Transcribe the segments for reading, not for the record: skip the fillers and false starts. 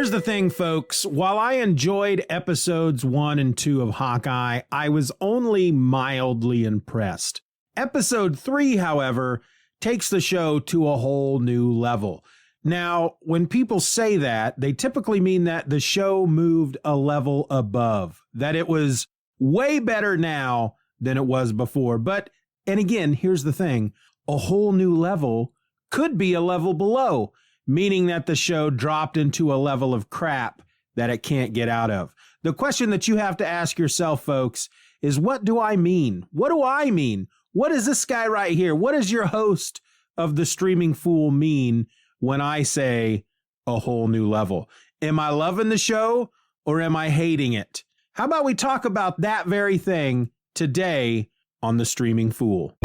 Here's the thing, folks. While I enjoyed episodes 1 and 2 of Hawkeye, I was only mildly impressed. Episode 3, however, takes the show to a whole new level. Now, when people say that, they typically mean that the show moved a level above, that it was way better now than it was before. But, and again, here's the thing, a whole new level could be a level below, meaning that the show dropped into a level of crap that it can't get out of. The question that you have to ask yourself, folks, is what do I mean? What do I mean? What is this guy right here? What does your host of The Streaming Fool mean when I say a whole new level? Am I loving the show or am I hating it? How about we talk about that very thing today on The Streaming Fool?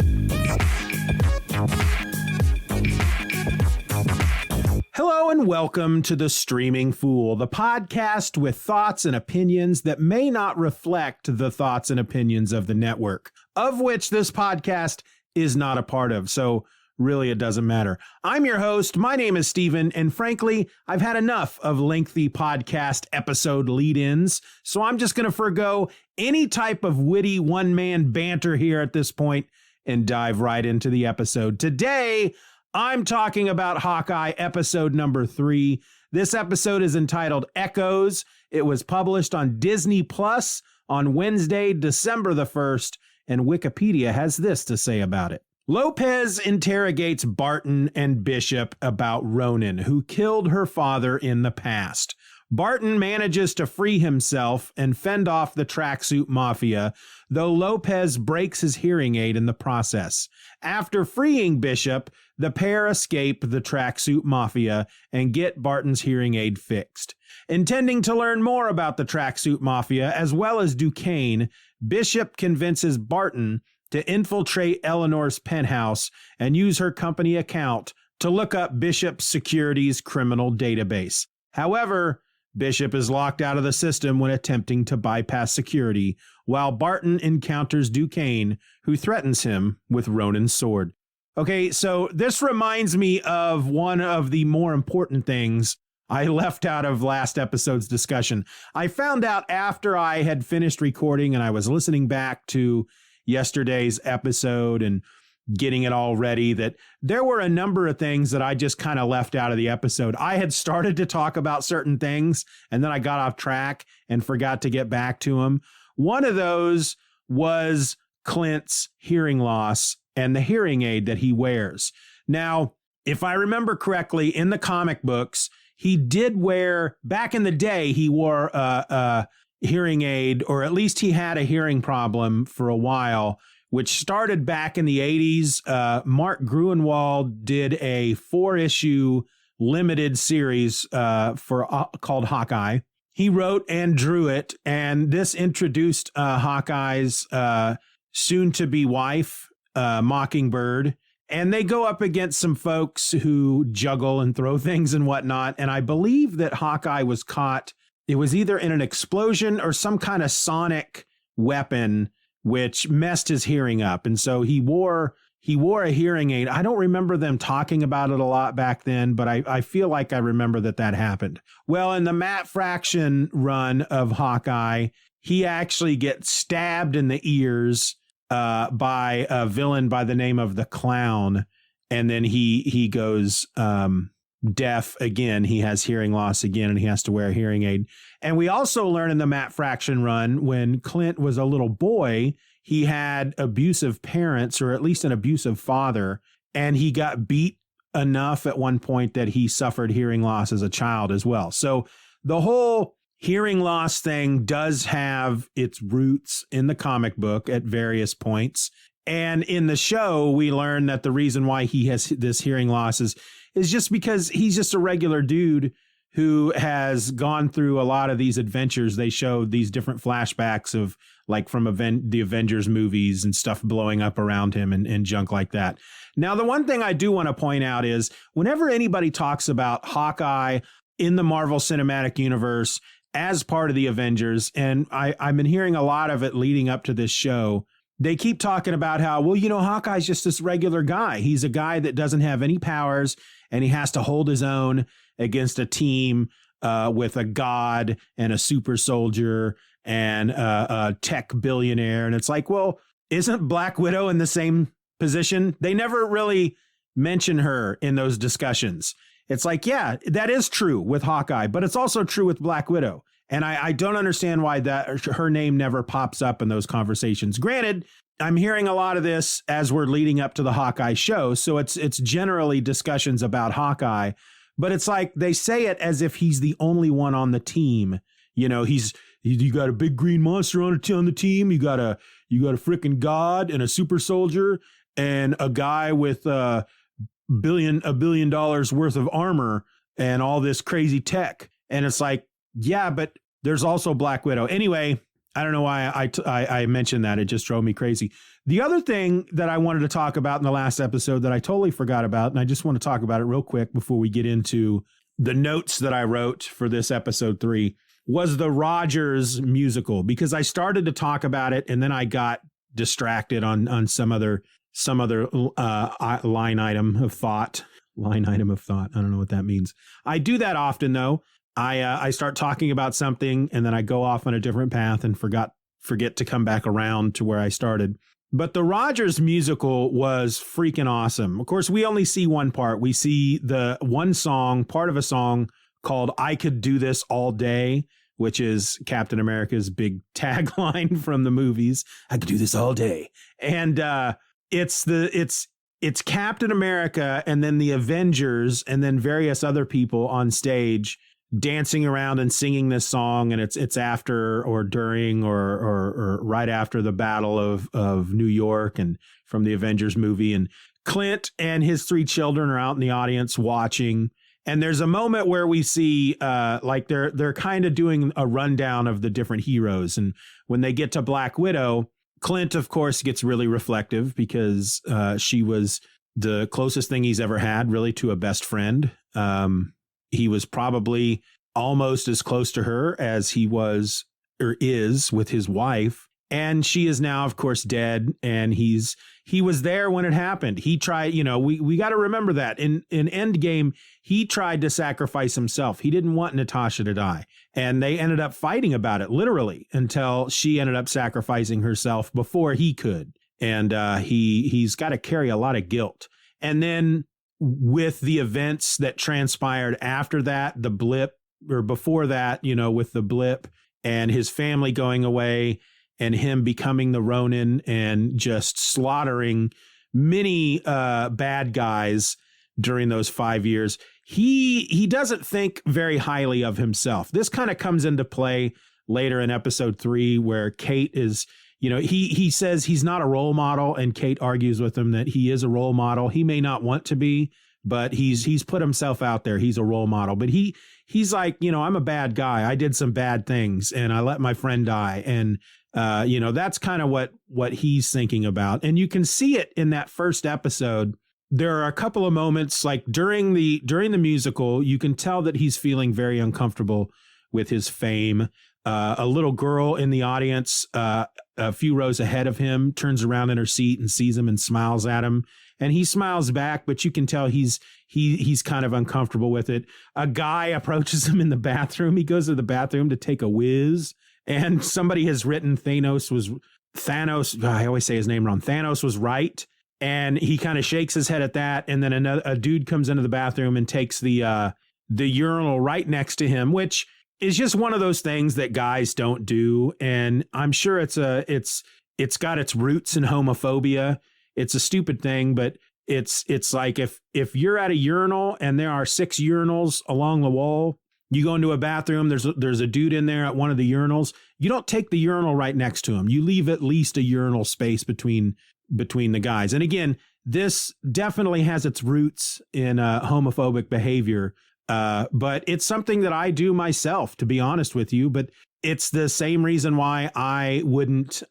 Hello and welcome to The Streaming Fool, the podcast with thoughts and opinions that may not reflect the thoughts and opinions of the network, of which this podcast is not a part of. So really, it doesn't matter. I'm your host. My name is Steven, and frankly, I've had enough of lengthy podcast episode lead-ins, so I'm just going to forgo any type of witty one-man banter here at this point and dive right into the episode. Today, I'm talking about Hawkeye episode number 3. This episode is entitled Echoes. It was published on Disney Plus on Wednesday, December the 1st, and Wikipedia has this to say about it. Lopez interrogates Barton and Bishop about Ronin, who killed her father in the past. Barton manages to free himself and fend off the tracksuit mafia, though Lopez breaks his hearing aid in the process. After freeing Bishop, the pair escape the tracksuit mafia and get Barton's hearing aid fixed. Intending to learn more about the tracksuit mafia as well as Duquesne, Bishop convinces Barton to infiltrate Eleanor's penthouse and use her company account to look up Bishop's securities criminal database. However, Bishop is locked out of the system when attempting to bypass security, while Barton encounters Duquesne, who threatens him with Ronin's sword. Okay, so this reminds me of one of the more important things I left out of last episode's discussion. I found out after I had finished recording and I was listening back to yesterday's episode and getting it all ready that there were a number of things that I just kind of left out of the episode. I had started to talk about certain things and then I got off track and forgot to get back to them. One of those was Clint's hearing loss and the hearing aid that he wears. Now, if I remember correctly, in the comic books, he did wear, back in the day, he wore a hearing aid, or at least he had a hearing problem for a while, which started back in the 80s. Mark Gruenwald did a 4-issue limited series called Hawkeye. He wrote and drew it, and this introduced Hawkeye's soon-to-be wife, Mockingbird, and they go up against some folks who juggle and throw things and whatnot, and I believe that Hawkeye was caught. It was either in an explosion or some kind of sonic weapon which messed his hearing up. And so he wore a hearing aid. I don't remember them talking about it a lot back then, but I feel like I remember that happened. Well, in the Matt Fraction run of Hawkeye, he actually gets stabbed in the ears by a villain by the name of the Clown. And then he goes deaf again. He has hearing loss again, and he has to wear a hearing aid. And we also learn in the Matt Fraction run, when Clint was a little boy, he had abusive parents, or at least an abusive father, and he got beat enough at one point that he suffered hearing loss as a child as well. So the whole hearing loss thing does have its roots in the comic book at various points. And in the show, we learn that the reason why he has this hearing loss is just because he's just a regular dude who has gone through a lot of these adventures. They show these different flashbacks of, like, from the Avengers movies and stuff blowing up around him and junk like that. Now, the one thing I do want to point out is whenever anybody talks about Hawkeye in the Marvel Cinematic Universe as part of the Avengers, and I've been hearing a lot of it leading up to this show, they keep talking about how, well, Hawkeye's just this regular guy. He's a guy that doesn't have any powers, and he has to hold his own against a team with a god and a super soldier and a tech billionaire. And it's like, well, isn't Black Widow in the same position? They never really mention her in those discussions. It's like, yeah, that is true with Hawkeye, but it's also true with Black Widow. And I don't understand why that her name never pops up in those conversations. Granted, I'm hearing a lot of this as we're leading up to the Hawkeye show. So it's generally discussions about Hawkeye, but it's like they say it as if he's the only one on the team. You know, you got a big green monster on the team. You got a freaking god and a super soldier and a guy with $1 billion worth of armor and all this crazy tech. And it's like, yeah, but there's also Black Widow. Anyway, I don't know why I mentioned that. It just drove me crazy. The other thing that I wanted to talk about in the last episode that I totally forgot about, and I just want to talk about it real quick before we get into the notes that I wrote for this episode 3, was the Rogers musical, because I started to talk about it and then I got distracted on some other line item of thought. I don't know what that means. I do that often though. I start talking about something and then I go off on a different path and forget to come back around to where I started. But the Rogers musical was freaking awesome. Of course, we only see one part. We see the one song, part of a song called I Could Do This All Day, which is Captain America's big tagline from the movies. I could do this all day. And it's Captain America and then the Avengers and then various other people on stage dancing around and singing this song, and it's after or during or right after the Battle of New York and from the Avengers movie. And Clint and his 3 children are out in the audience watching. And there's a moment where we see like they're kind of doing a rundown of the different heroes. And when they get to Black Widow, Clint, of course, gets really reflective because she was the closest thing he's ever had really to a best friend. He was probably almost as close to her as he was or is with his wife. And she is now, of course, dead. And he was there when it happened. He tried, we got to remember that in Endgame, he tried to sacrifice himself. He didn't want Natasha to die. And they ended up fighting about it, literally, until she ended up sacrificing herself before he could. And he's got to carry a lot of guilt. And then with the events that transpired after that, the blip, or before that, with the blip and his family going away and him becoming the Ronin and just slaughtering many bad guys during those 5 years, he doesn't think very highly of himself. This kind of comes into play later in episode 3, where Kate is, he says he's not a role model, and Kate argues with him that he is a role model. He may not want to be, but he's put himself out there. He's a role model, but he's like, I'm a bad guy. I did some bad things and I let my friend die. And, that's kind of what he's thinking about. And you can see it in that first episode. There are a couple of moments like during the musical, you can tell that he's feeling very uncomfortable with his fame. A little girl in the audience, a few rows ahead of him, turns around in her seat and sees him and smiles at him. And he smiles back, but you can tell he's kind of uncomfortable with it. A guy approaches him in the bathroom. He goes to the bathroom to take a whiz, and somebody has written Thanos. I always say his name wrong. Thanos was right. And he kind of shakes his head at that. And then a dude comes into the bathroom and takes the urinal right next to him, which is just one of those things that guys don't do. And I'm sure it's got its roots in homophobia. It's a stupid thing, but it's like if you're at a urinal and there are 6 urinals along the wall, you go into a bathroom, there's a dude in there at one of the urinals. You don't take the urinal right next to him. You leave at least a urinal space between the guys. And again, this definitely has its roots in homophobic behavior. But it's something that I do myself, to be honest with you. But it's the same reason why I wouldn't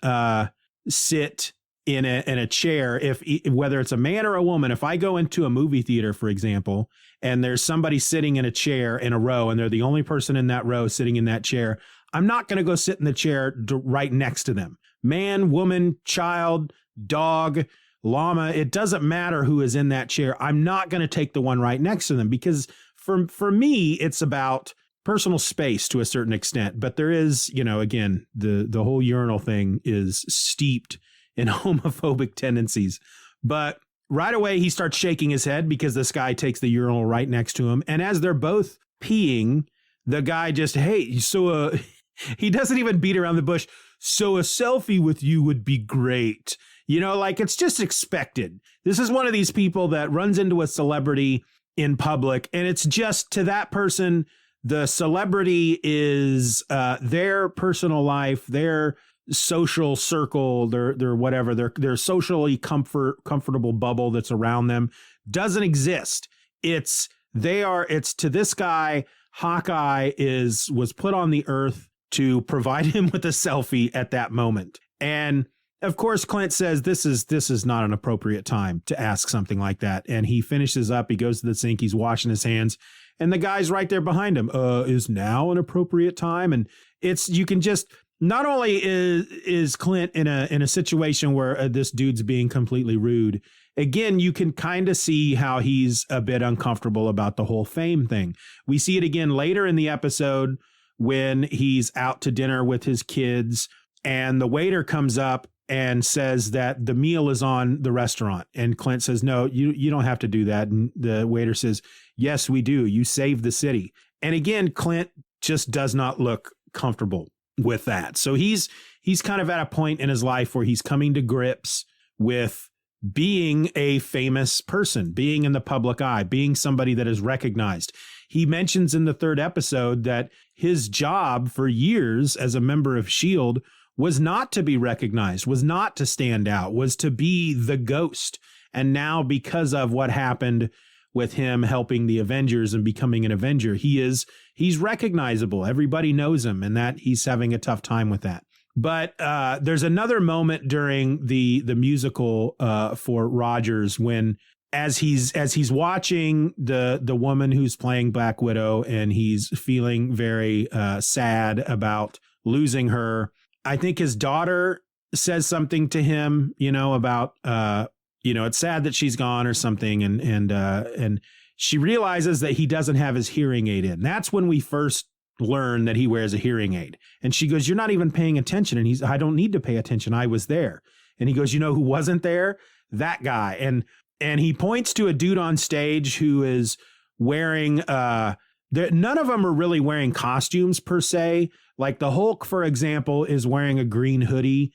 sit in a chair, whether it's a man or a woman. If I go into a movie theater, for example, and there's somebody sitting in a chair in a row and they're the only person in that row sitting in that chair, I'm not going to go sit in the chair right next to them. Man, woman, child, dog, llama, it doesn't matter who is in that chair. I'm not going to take the one right next to them, because for me, it's about personal space to a certain extent. But there is, again, the whole urinal thing is steeped in homophobic tendencies. But right away, he starts shaking his head because this guy takes the urinal right next to him. And as they're both peeing, the guy just, hey, so he doesn't even beat around the bush. So a selfie with you would be great. It's just expected. This is one of these people that runs into a celebrity in public, and it's just, to that person, the celebrity is their personal life, their social circle, their whatever, their socially comfortable bubble that's around them doesn't exist. It's to this guy, Hawkeye was put on the earth to provide him with a selfie at that moment. And of course, Clint says this is not an appropriate time to ask something like that. And he finishes up, he goes to the sink, he's washing his hands, and the guy's right there behind him. Is now an appropriate time? And you can just, not only is Clint in a situation where this dude's being completely rude, again, you can kind of see how he's a bit uncomfortable about the whole fame thing. We see it again later in the episode when he's out to dinner with his kids, and the waiter comes up and says that the meal is on the restaurant. And Clint says, no, you don't have to do that. And the waiter says, yes, we do. You saved the city. And again, Clint just does not look comfortable with that. So he's kind of at a point in his life where he's coming to grips with being a famous person, being in the public eye, being somebody that is recognized. He mentions in the third episode that his job for years as a member of S.H.I.E.L.D. was not to be recognized, was not to stand out, was to be the ghost. And now, because of what happened with him helping the Avengers and becoming an Avenger, he's recognizable. Everybody knows him, and that he's having a tough time with that. But there's another moment during the musical for Rogers when, as he's watching the woman who's playing Black Widow, and he's feeling very sad about losing her. I think his daughter says something to him, about, it's sad that she's gone or something. And she realizes that he doesn't have his hearing aid in. That's when we first learn that he wears a hearing aid. And she goes, you're not even paying attention. And I don't need to pay attention. I was there. And he goes, you know who wasn't there? That guy. And he points to a dude on stage who is wearing, none of them are really wearing costumes per se. Like the Hulk, for example, is wearing a green hoodie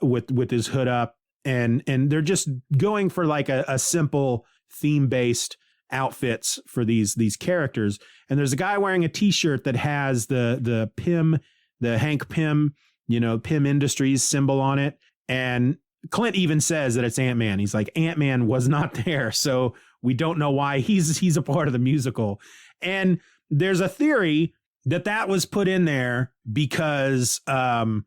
with his hood up, and they're just going for like a simple theme-based outfits for these characters. And there's a guy wearing a T-shirt that has the Pym, the Hank Pym, Pym Industries symbol on it. And Clint even says that it's Ant-Man. He's like, Ant-Man was not there, so we don't know why he's a part of the musical. And there's a theory that was put in there because, in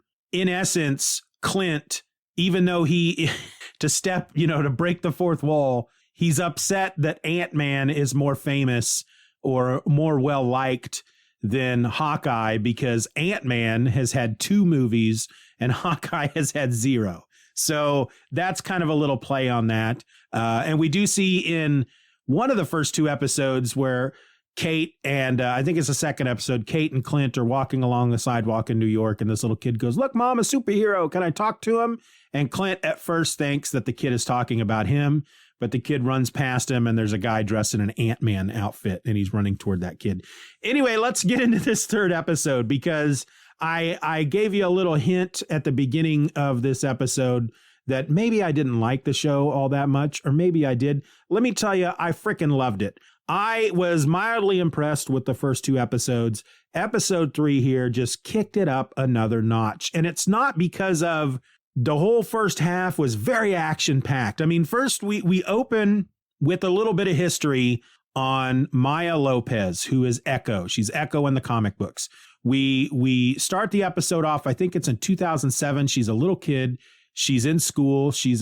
essence, Clint, even though to break the fourth wall, he's upset that Ant-Man is more famous or more well-liked than Hawkeye, because Ant-Man has had 2 movies and Hawkeye has had 0. So that's kind of a little play on that. And we do see in one of the first 2 episodes where Kate and I think it's the second episode, Kate and Clint are walking along the sidewalk in New York, and this little kid goes, look, Mom, a superhero. Can I talk to him? And Clint at first thinks that the kid is talking about him, but the kid runs past him, and there's a guy dressed in an Ant-Man outfit, and he's running toward that kid. Anyway, let's get into this third episode, because I gave you a little hint at the beginning of this episode that maybe I didn't like the show all that much, or maybe I did. Let me tell you, I freaking loved it. I was mildly impressed with the first 2 episodes. Episode 3 here just kicked it up another notch. And it's not because of the whole first half was very action-packed. I mean, first we open with a little bit of history on Maya Lopez, who is Echo. She's Echo in the comic books. We start the episode off, I think it's in 2007. She's a little kid. She's in school. She's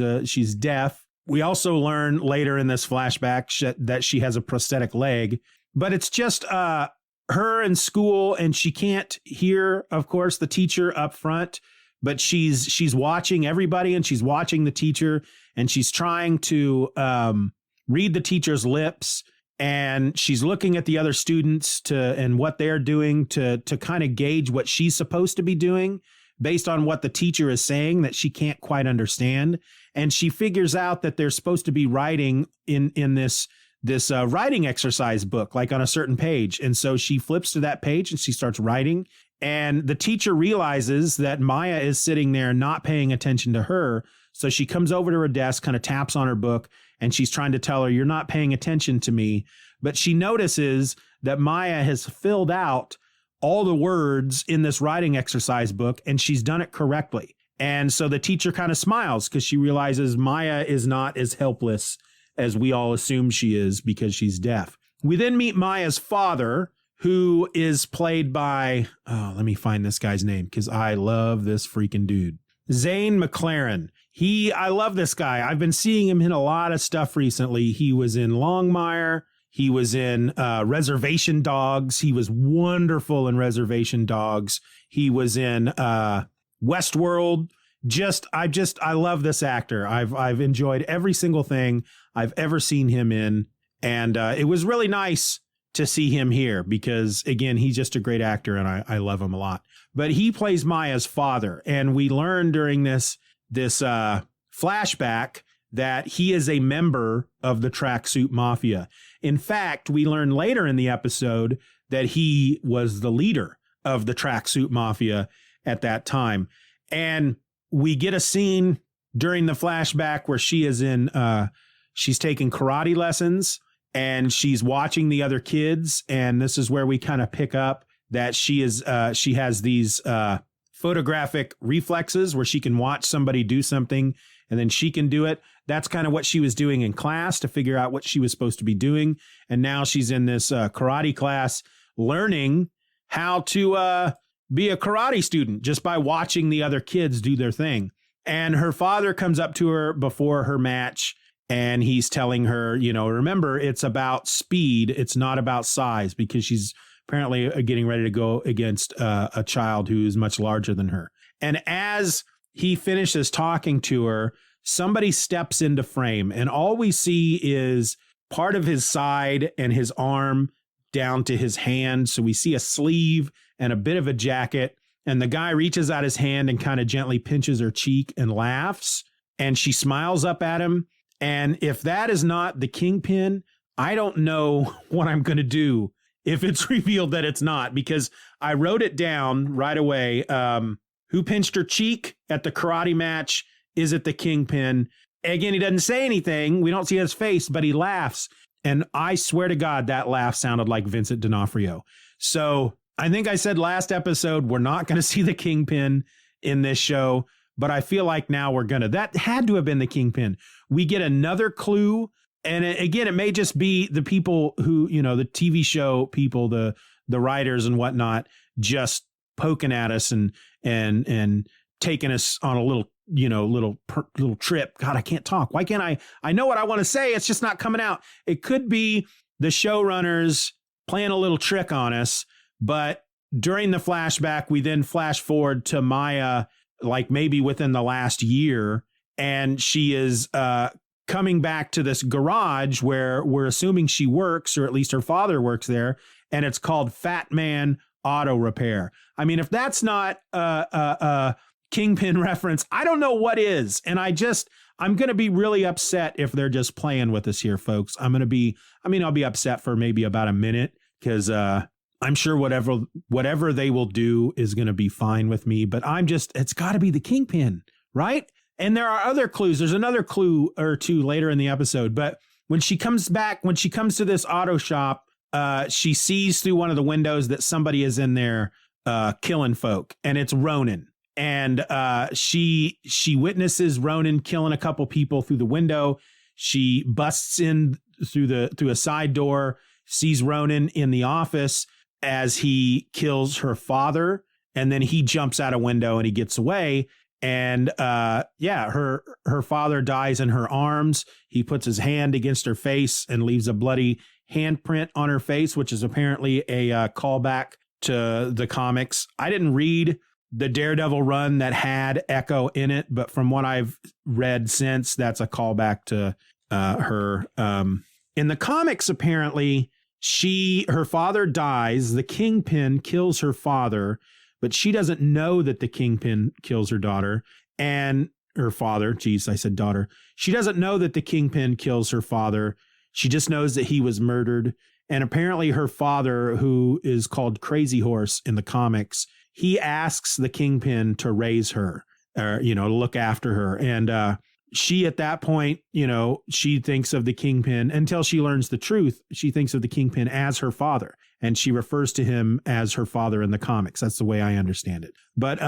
deaf. We also learn later in this flashback that she has a prosthetic leg, but it's just her in school, and she can't hear, of course, the teacher up front, but she's watching everybody, and she's watching the teacher, and she's trying to read the teacher's lips and she's looking at the other students and what they're doing to kind of gauge what she's supposed to be doing based on what the teacher is saying that she can't quite understand. And she figures out that they're supposed to be writing in this writing exercise book, like on a certain page. And so she flips to that page and she starts writing. And the teacher realizes that Maya is sitting there not paying attention to her. So she comes over to her desk, kind of taps on her book, and she's trying to tell her, you're not paying attention to me. But she notices that Maya has filled out all the words in this writing exercise book, and she's done it correctly. And so the teacher kind of smiles because she realizes Maya is not as helpless as we all assume she is because she's deaf. We then meet Maya's father, who is played by, let me find this guy's name because I love this freaking dude. Zane McLaren. I love this guy. I've been seeing him in a lot of stuff recently. He was in Longmire. He was in Reservation Dogs. He was wonderful in Reservation Dogs. He was in Westworld. I love this actor. I've enjoyed every single thing I've ever seen him in. And it was really nice to see him here because, again, he's just a great actor and I love him a lot. But he plays Maya's father. And we learn during this flashback that he is a member of the Tracksuit Mafia. In fact, we learn later in the episode that he was the leader of the Tracksuit Mafia at that time. And we get a scene during the flashback where she is she's taking karate lessons and she's watching the other kids. And this is where we kind of pick up that she has these photographic reflexes where she can watch somebody do something and then she can do it. That's kind of what she was doing in class to figure out what she was supposed to be doing. And now she's in this karate class learning how to be a karate student just by watching the other kids do their thing. And her father comes up to her before her match and he's telling her, remember, it's about speed. It's not about size, because she's apparently getting ready to go against a child who is much larger than her. And as he finishes talking to her, somebody steps into frame and all we see is part of his side and his arm down to his hand. So we see a sleeve and a bit of a jacket, and the guy reaches out his hand and kind of gently pinches her cheek and laughs, and she smiles up at him. And if that is not the Kingpin, I don't know what I'm going to do if it's revealed that it's not, because I wrote it down right away. Who pinched her cheek at the karate match? Is it the Kingpin? Again, he doesn't say anything. We don't see his face, but he laughs. And I swear to God, that laugh sounded like Vincent D'Onofrio. So I think I said last episode, we're not going to see the Kingpin in this show, but I feel like now we're going to. That had to have been the Kingpin. We get another clue. And again, it may just be the people who, the TV show people, the writers and whatnot, just poking at us and taking us on a little trip. God, I can't talk. Why can't I know what I want to say. It's just not coming out. It could be the showrunners playing a little trick on us. But during the flashback, we then flash forward to Maya, like maybe within the last year. And she is coming back to this garage where we're assuming she works, or at least her father works there. And it's called Fat Man Auto Repair. I mean, if that's not a Kingpin reference, I don't know what is. And I'm going to be really upset if they're just playing with us here, folks. I'll be upset for maybe about a minute because I'm sure whatever they will do is going to be fine with me. But it's got to be the Kingpin, right? And there are other clues. There's another clue or two later in the episode. But when she comes to this auto shop, she sees through one of the windows that somebody is in there killing folk, and it's Ronan. And she witnesses Ronan killing a couple people through the window. She busts in through a side door, sees Ronan in the office as he kills her father, and then he jumps out a window and he gets away. And her father dies in her arms. He puts his hand against her face and leaves a bloody handprint on her face, which is apparently a callback to the comics. I didn't read the Daredevil run that had Echo in it, but from what I've read since, that's a callback to her In the comics, apparently, her father dies. The Kingpin kills her father, but she doesn't know that the Kingpin kills her daughter and her father. Geez, I said daughter. She doesn't know that the Kingpin kills her father. She just knows that he was murdered. And apparently her father, who is called Crazy Horse in the comics, he asks the Kingpin to raise her, or, to look after her. And she, at that point, she thinks of the Kingpin, until she learns the truth, she thinks of the Kingpin as her father. And she refers to him as her father in the comics. That's the way I understand it. But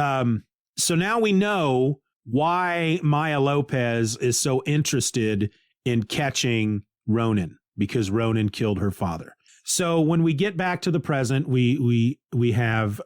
so now we know why Maya Lopez is so interested in catching Ronin, because Ronin killed her father. So when we get back to the present, we have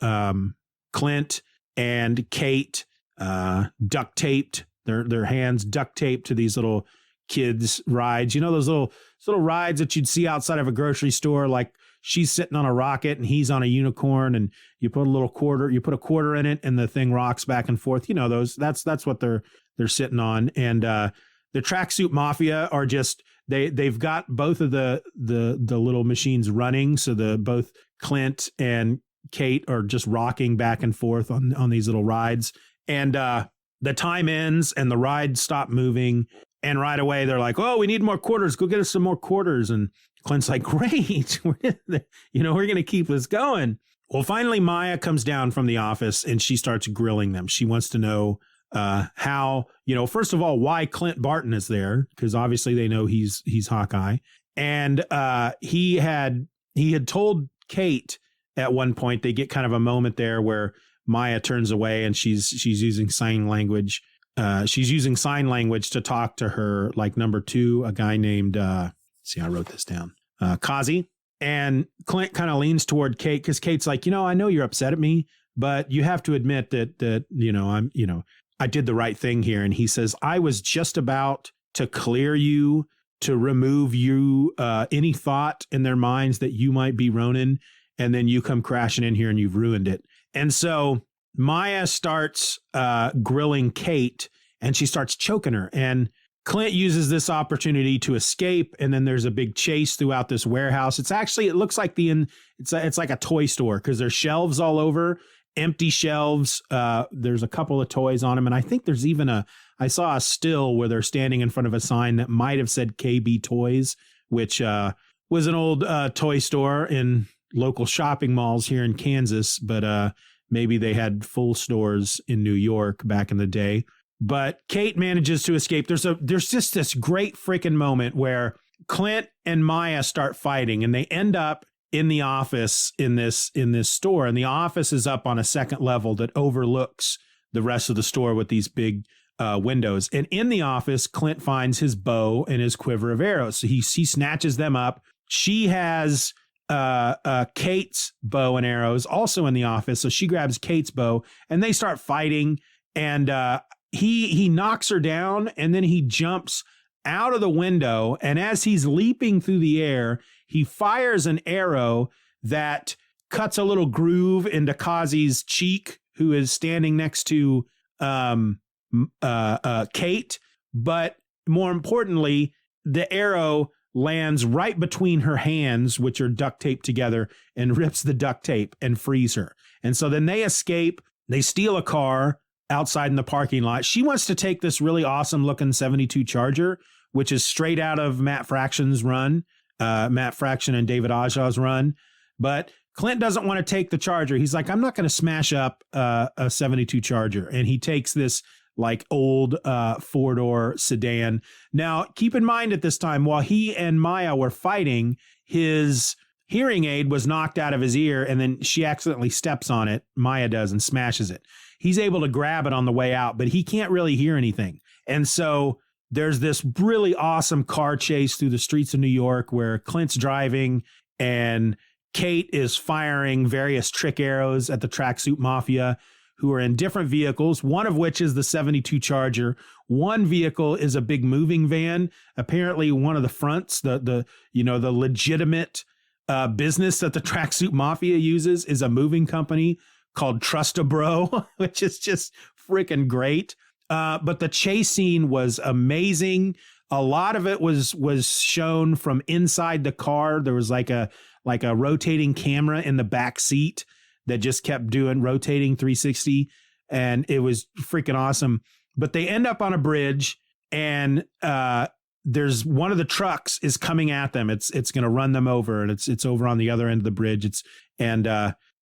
Clint and Kate duct taped, their hands duct taped to these little kids' rides. Those little rides that you'd see outside of a grocery store, like she's sitting on a rocket and he's on a unicorn, and you put a quarter in it and the thing rocks back and forth. That's what they're sitting on. And the Tracksuit Mafia are just, they've got both of the little machines running. So both Clint and Kate are just rocking back and forth on these little rides. And the time ends and the ride stopped moving. And right away they're like, "Oh, we need more quarters. Go get us some more quarters." And Clint's like, "Great. We're going to keep this going." Well, finally Maya comes down from the office and she starts grilling them. She wants to know how, first of all, why Clint Barton is there, because obviously they know he's Hawkeye. And he had told Kate at one point, they get kind of a moment there where Maya turns away and she's using sign language. She's using sign language to talk to her, like, number 2, a guy named, I wrote this down, Kazi. And Clint kind of leans toward Kate, because Kate's like, I know you're upset at me, but you have to admit that I did the right thing here. And he says, "I was just about to clear you, to remove you, any thought in their minds that you might be Ronin. And then you come crashing in here and you've ruined it." And so Maya starts grilling Kate, and she starts choking her. And Clint uses this opportunity to escape. And then there's a big chase throughout this warehouse. It looks like it's like a toy store, because there's shelves all over, empty shelves. There's a couple of toys on them. And I think there's even I saw a still where they're standing in front of a sign that might have said KB Toys, which was an old toy store in local shopping malls here in Kansas. But maybe they had full stores in New York back in the day. But Kate manages to escape. There's just this great freaking moment where Clint and Maya start fighting, and they end up in the office in this store. And the office is up on a second level that overlooks the rest of the store with these big windows. And in the office, Clint finds his bow and his quiver of arrows. So he snatches them up. She has Kate's bow and arrows also in the office. So she grabs Kate's bow and they start fighting. And he knocks her down, and then he jumps out of the window. And as he's leaping through the air, he fires an arrow that cuts a little groove into Kazi's cheek, who is standing next to Kate. But more importantly, the arrow lands right between her hands, which are duct taped together, and rips the duct tape and frees her. And so then they escape. They steal a car outside in the parking lot. She wants to take this really awesome looking 72 Charger, which is straight out of Matt Fraction's run, Matt Fraction and David Ajaw's run. But Clint doesn't want to take the Charger. He's like, "I'm not going to smash up a 72 Charger." And he takes this like old 4-door sedan. Now, keep in mind at this time, while he and Maya were fighting, his hearing aid was knocked out of his ear, and then she accidentally steps on it, Maya does, and smashes it. He's able to grab it on the way out, but he can't really hear anything. And so there's this really awesome car chase through the streets of New York where Clint's driving and Kate is firing various trick arrows at the Tracksuit Mafia, who are in different vehicles, one of which is the 72 Charger. One vehicle is a big moving van. Apparently one of the fronts, the legitimate business that the Tracksuit Mafia uses is a moving company called Trust-A-Bro, which is just freaking great. But the chase scene was amazing. A lot of it was shown from inside the car. There was like a rotating camera in the back seat that just kept rotating 360, and it was freaking awesome. But they end up on a bridge, and there's one of the trucks is coming at them. It's going to run them over, and it's over on the other end of the bridge.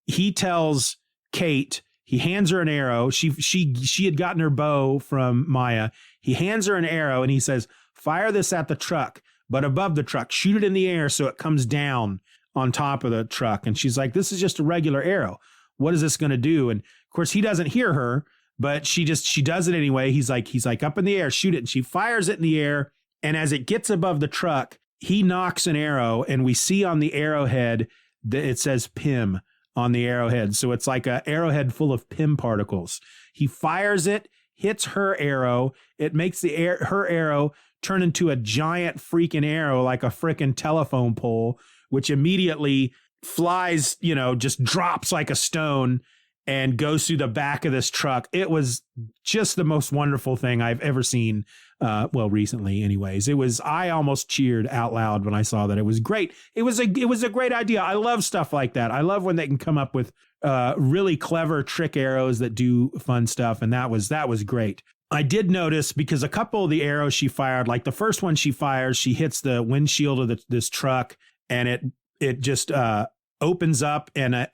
He tells Kate, he hands her an arrow. She had gotten her bow from Maya. He hands her an arrow, and he says, fire this at the truck, but above the truck, shoot it in the air so it comes down on top of the truck. And she's like, this is just a regular arrow. What is this going to do? And of course he doesn't hear her, but she does it anyway. He's like up in the air, shoot it. And she fires it in the air. And as it gets above the truck, he knocks an arrow, and we see on the arrowhead that it says Pym on the arrowhead. So it's like an arrowhead full of Pym particles. He fires it, hits her arrow. It makes her arrow turn into a giant freaking arrow, like a freaking telephone pole, which immediately flies, just drops like a stone and goes through the back of this truck. It was just the most wonderful thing I've ever seen. Recently anyways. I almost cheered out loud when I saw that. It was great. It was a great idea. I love stuff like that. I love when they can come up with really clever trick arrows that do fun stuff. And that was great. I did notice, because a couple of the arrows she fired, like the first one she fires, she hits the windshield of this truck, and it just opens up, and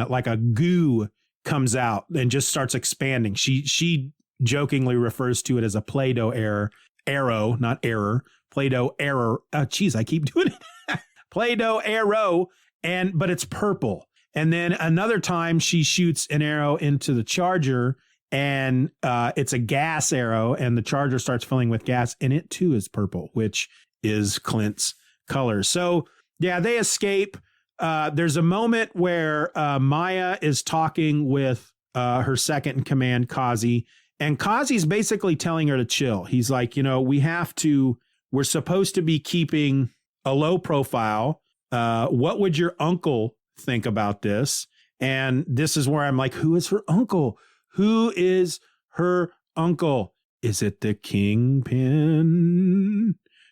like a goo comes out and just starts expanding. She jokingly refers to it as a Play-Doh arrow, not error. Play-Doh error. Geez, I keep doing it. Play-Doh arrow, but it's purple. And then another time she shoots an arrow into the charger, and it's a gas arrow, and the charger starts filling with gas, and it too is purple, which is Clint's color. So yeah, they escape. There's a moment where Maya is talking with her second in command, Kazi, and Kazi's basically telling her to chill. He's like, we're supposed to be keeping a low profile. What would your uncle think about this? And this is where I'm like, who is her uncle? Who is her uncle? Is it the Kingpin?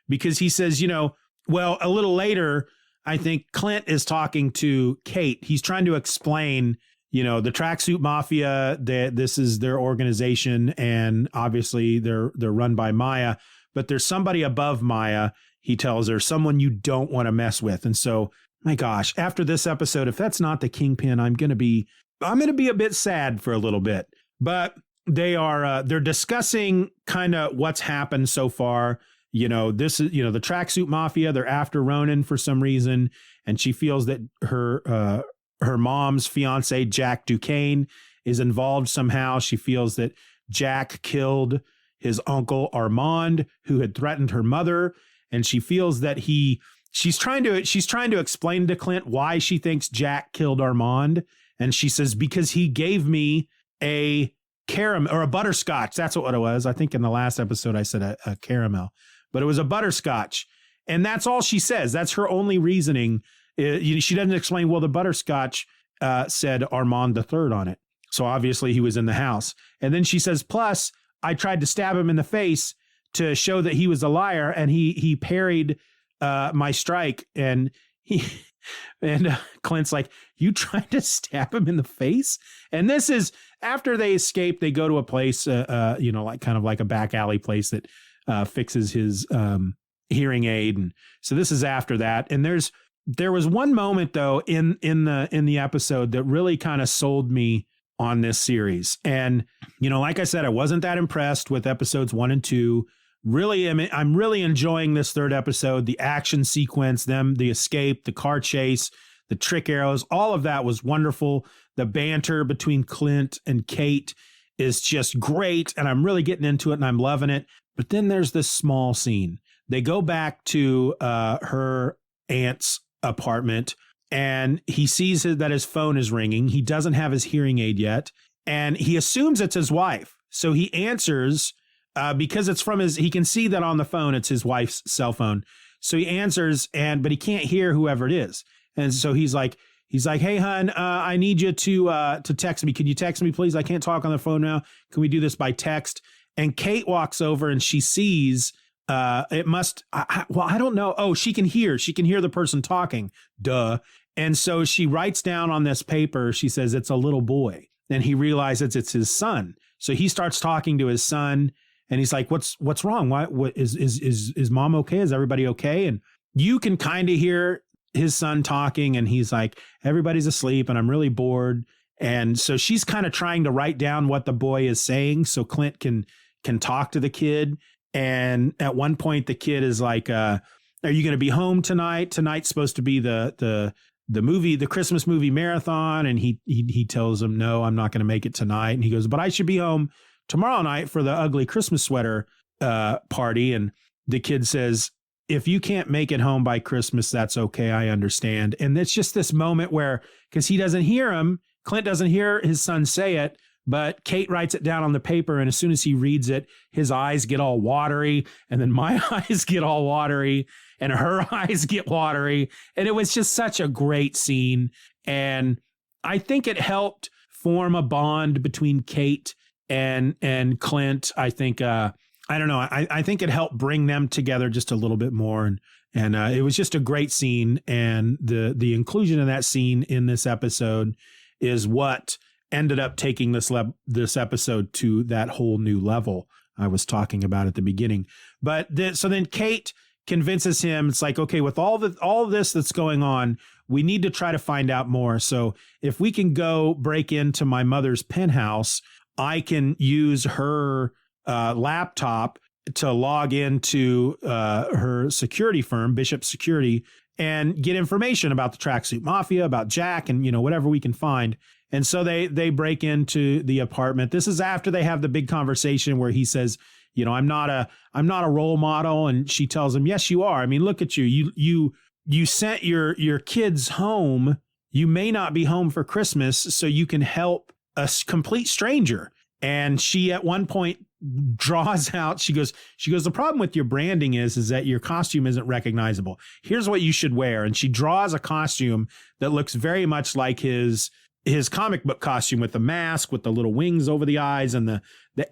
Because he says, a little later, I think Clint is talking to Kate. He's trying to explain, the Tracksuit Mafia, this is their organization, and obviously they're run by Maya, but there's somebody above Maya, he tells her, someone you don't want to mess with. And so, my gosh, after this episode, if that's not the Kingpin, I'm going to be a bit sad for a little bit. But they're discussing kind of what's happened so far. This is, the Tracksuit Mafia, they're after Ronan for some reason, and she feels that her mom's fiance, Jack Duquesne, is involved somehow. She feels that Jack killed his uncle Armand, who had threatened her mother, and she feels that she's trying to explain to Clint why she thinks Jack killed Armand. And she says, because he gave me a caramel or a butterscotch. That's what it was. I think in the last episode I said a caramel, but it was a butterscotch. And that's all she says. That's her only reasoning. She doesn't explain, well, the butterscotch said Armand III on it. So obviously he was in the house. And then she says, plus I tried to stab him in the face to show that he was a liar. And he parried my strike. And Clint's like, you tried to stab him in the face? And this is after they escape. They go to a place, like kind of like a back alley place that fixes his hearing aid. And so this is after that. And there was one moment though in the episode that really kind of sold me on this series. And, like I said, I wasn't that impressed with episodes 1 and 2. Really, I'm really enjoying this third episode, the action sequence, the escape, the car chase, the trick arrows, all of that was wonderful. The banter between Clint and Kate is just great, and I'm really getting into it, and I'm loving it. But then there's this small scene. They go back to her aunt's apartment, and he sees that his phone is ringing. He doesn't have his hearing aid yet, and he assumes it's his wife. So he answers because it's from he can see that on the phone, it's his wife's cell phone. So he answers, but he can't hear whoever it is. And so he's like, hey, hon, I need you to text me. Can you text me, please? I can't talk on the phone now. Can we do this by text? And Kate walks over and she sees It must, well, I don't know. Oh, she can hear the person talking. Duh. And so she writes down on this paper, she says, it's a little boy. And he realizes it's his son. So he starts talking to his son and he's like, what's wrong? What is mom okay? Is everybody okay? And you can kind of hear his son talking and he's like, everybody's asleep and I'm really bored. And so she's kind of trying to write down what the boy is saying so Clint can talk to the kid. And at one point the kid is like, are you going to be home tonight? Tonight's supposed to be the Christmas movie marathon. And he tells him, no, I'm not going to make it tonight. And he goes, but I should be home tomorrow night for the ugly Christmas sweater party. And the kid says, if you can't make it home by Christmas, that's okay. I understand. And it's just this moment where, because he doesn't hear him, Clint doesn't hear his son say it, but Kate writes it down on the paper. And as soon as he reads it, his eyes get all watery. And then my eyes get all watery and her eyes get watery. And it was just such a great scene. And I think it helped form a bond between Kate and Clint. I think, I don't know. I think it helped bring them together just a little bit more. And it was just a great scene. And the inclusion of that scene in this episode is what ended up taking this episode to that whole new level I was talking about at the beginning. But so then Kate convinces him, it's like, okay, with all this that's going on, we need to try to find out more. So if we can go break into my mother's penthouse, I can use her laptop to log into her security firm, Bishop Security, and get information about the Tracksuit Mafia, about Jack, and whatever we can find. And so they break into the apartment. This is after they have the big conversation where he says, I'm not a role model, and she tells him, yes, you are. I mean, look at you. You sent your kids home. You may not be home for Christmas, so you can help a complete stranger. And she at one point draws out, she goes, the problem with your branding is that your costume isn't recognizable. Here's what you should wear. And she draws a costume that looks very much like his comic book costume, with the mask, with the little wings over the eyes and the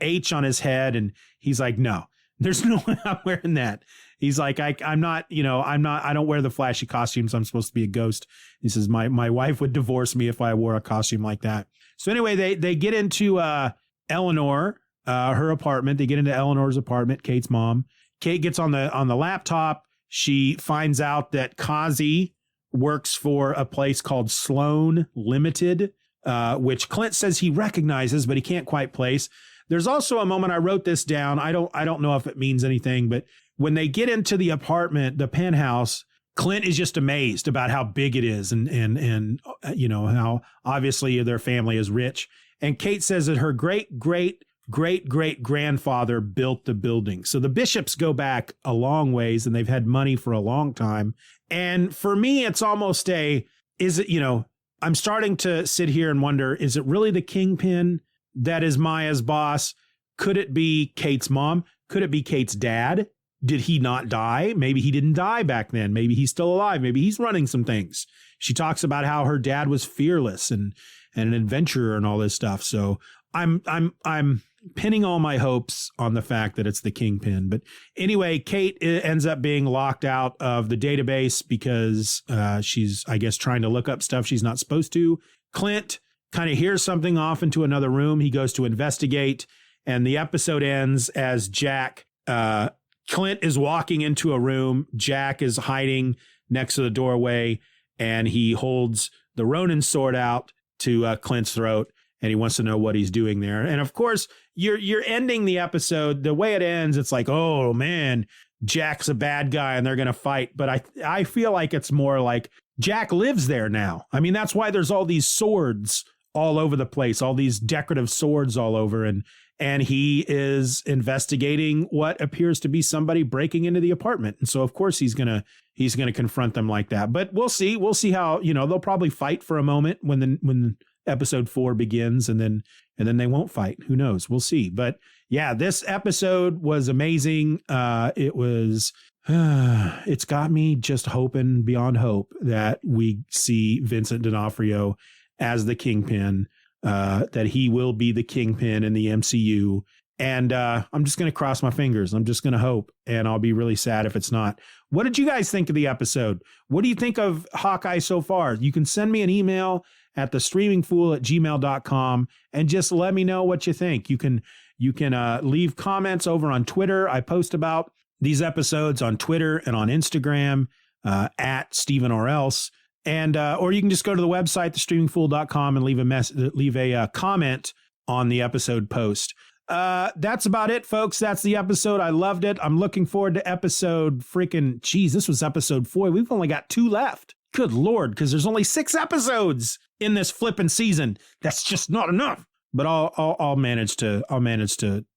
H on his head. And he's like, no, there's no way I'm wearing that. He's like, I don't wear the flashy costumes. I'm supposed to be a ghost. He says, my wife would divorce me if I wore a costume like that. So anyway, they get into Eleanor, her apartment. They get into Eleanor's apartment, Kate's mom. Kate gets on the laptop. She finds out that Kazi works for a place called Sloan Limited, which Clint says he recognizes, but he can't quite place. There's also a moment, I wrote this down. I don't know if it means anything, but when they get into the apartment, the penthouse, Clint is just amazed about how big it is and how obviously their family is rich. And Kate says that her great grandfather built the building. So the Bishops go back a long ways and they've had money for a long time. And for me, it's almost I'm starting to sit here and wonder, is it really the Kingpin that is Maya's boss? Could it be Kate's mom? Could it be Kate's dad? Did he not die? Maybe he didn't die back then. Maybe he's still alive. Maybe he's running some things. She talks about how her dad was fearless and an adventurer and all this stuff. So I'm pinning all my hopes on the fact that it's the Kingpin. But anyway, Kate ends up being locked out of the database because she's, I guess, trying to look up stuff she's not supposed to. Clint kind of hears something off into another room. He goes to investigate, and the episode ends as Clint is walking into a room. Jack is hiding next to the doorway, and he holds the Ronin sword out to Clint's throat, and he wants to know what he's doing there. And of course, you're ending the episode the way it ends. It's like, oh man, Jack's a bad guy and they're going to fight. But I feel like it's more like Jack lives there now. I mean, that's why there's all these swords all over the place, all these decorative swords all over. And he is investigating what appears to be somebody breaking into the apartment. And so, of course, he's going to confront them like that. But we'll see. We'll see how, they'll probably fight for a moment when episode 4 begins, and then they won't fight. Who knows? We'll see. But yeah, this episode was amazing. It's got me just hoping beyond hope that we see Vincent D'Onofrio as the Kingpin, that he will be the Kingpin in the MCU. And I'm just going to cross my fingers. I'm just going to hope. And I'll be really sad if it's not. What did you guys think of the episode? What do you think of Hawkeye so far? You can send me an email at thestreamingfool@gmail.com and just let me know what you think. You can leave comments over on Twitter. I post about these episodes on Twitter and on Instagram at Steven or else. And or you can just go to the website, thestreamingfool.com, and leave a comment on the episode post. That's about it, folks. That's the episode. I loved it. I'm looking forward to episode this was episode 4. We've only got 2 left. Good Lord, because there's only 6 episodes in this flipping season. That's just not enough. But I'll manage to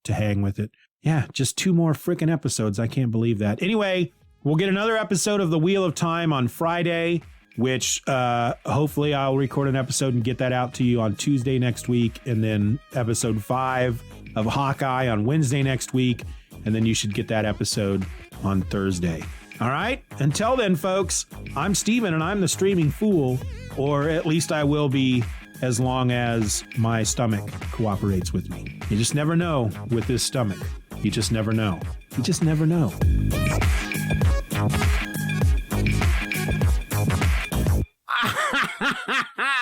hang with it. Yeah, just 2 more freaking episodes. I can't believe that. Anyway, we'll get another episode of The Wheel of Time on Friday, which hopefully I'll record an episode and get that out to you on Tuesday next week, and then episode 5 of Hawkeye on Wednesday next week, and then you should get that episode on Thursday. All right? Until then, folks, I'm Steven, and I'm the Streaming Fool, or at least I will be as long as my stomach cooperates with me. You just never know with this stomach. You just never know. You just never know.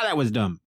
That was dumb.